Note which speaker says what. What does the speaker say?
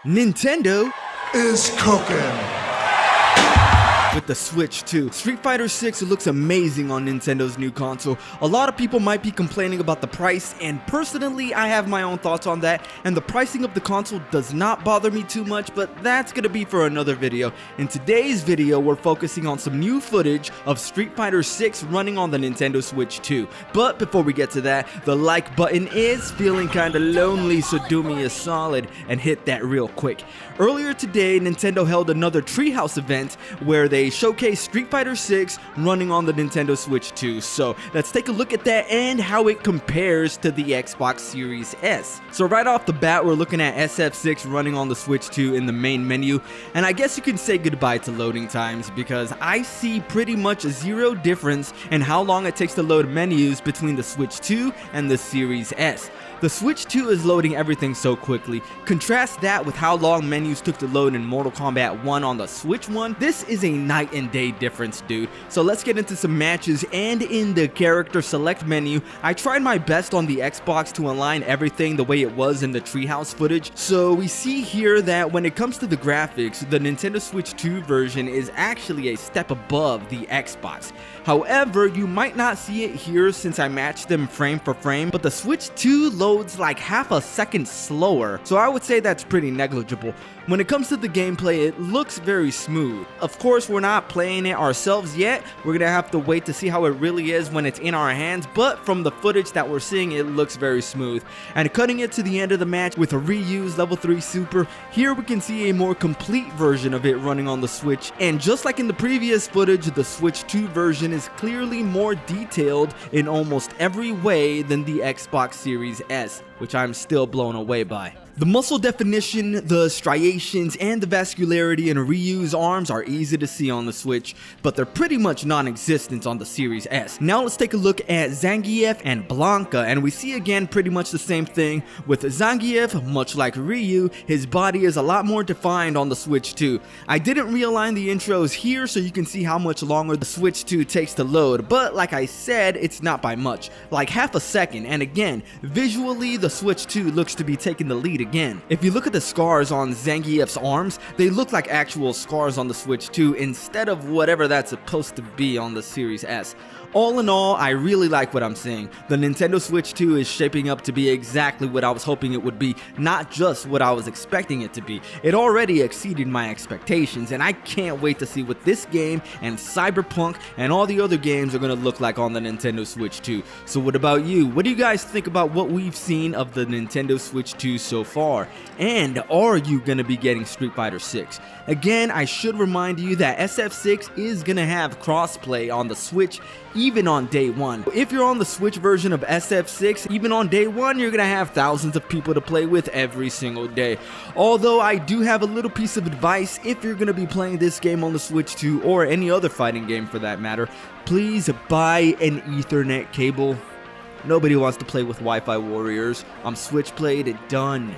Speaker 1: Nintendo
Speaker 2: is cooking.
Speaker 1: with the Switch 2. Street Fighter 6 looks amazing on Nintendo's new console. A lot of people might be complaining about the price, and personally I have my own thoughts on that, and the pricing of the console does not bother me too much, but that's gonna be for another video. In today's video, we're focusing on some new footage of Street Fighter 6 running on the Nintendo Switch 2. But before we get to that, the like button is feeling kinda lonely, so do me a solid and hit that real quick. Earlier today, Nintendo held another Treehouse event where they showcased Street Fighter 6 running on the Nintendo Switch 2. So let's take a look at that and how it compares to the Xbox Series S. So right off the bat, we're looking at SF6 running on the Switch 2 in the main menu, and I guess you can say goodbye to loading times because I see pretty much zero difference in how long it takes to load menus between the Switch 2 and the Series S. The Switch 2 is loading everything so quickly. Contrast that with how long menus took to load in Mortal Kombat 1 on the Switch 1. This is a night and day difference, dude. So let's get into some matches, and in the character select menu, I tried my best on the Xbox to align everything the way it was in the Treehouse footage. So we see here that when it comes to the graphics, the Nintendo Switch 2 version is actually a step above the Xbox. However, you might not see it here since I matched them frame for frame, but the Switch 2 loads like half a second slower, so I would say that's pretty negligible. When it comes to the gameplay, it looks very smooth. Of course, we're not playing it ourselves yet. We're gonna have to wait to see how it really is when it's in our hands, but from the footage that we're seeing, it looks very smooth. And cutting it to the end of the match with a reused level 3 super, here we can see a more complete version of it running on the Switch. And just like in the previous footage, the Switch 2 version is clearly more detailed in almost every way than the Xbox Series S, which I'm still blown away by. The muscle definition, the striations, and the vascularity in reused arms are easy to see on the Switch, but they're pretty much non-existent on the Series S. Now let's take a look at Zangief and Blanca, and we see again pretty much the same thing. With Zangief, much like Ryu, his body is a lot more defined on the Switch 2. I didn't realign the intros here so you can see how much longer the Switch 2 takes to load, but like I said, it's not by much, like half a second, and again, visually the Switch 2 looks to be taking the lead again. If you look at the scars on Zangief's arms, they look like actual scars on the Switch 2 instead of whatever that's supposed to be on the Series S. All in all, I really like what I'm seeing. The Nintendo Switch 2 is shaping up to be exactly what I was hoping it would be, not just what I was expecting it to be. It already exceeded my expectations, and I can't wait to see what this game and Cyberpunk and all the other games are going to look like on the Nintendo Switch 2. So what about you? What do you guys think about what we've seen of the Nintendo Switch 2 so far? And are you going to be getting Street Fighter 6? Again, I should remind you that SF6 is going to have crossplay on the Switch even on day one. If you're on the Switch version of SF6, even on day one, you're gonna have thousands of people to play with every single day. Although I do have a little piece of advice: if you're gonna be playing this game on the Switch 2, or any other fighting game for that matter, please buy an Ethernet cable. Nobody wants to play with Wi-Fi warriors. I'm Switch played, done.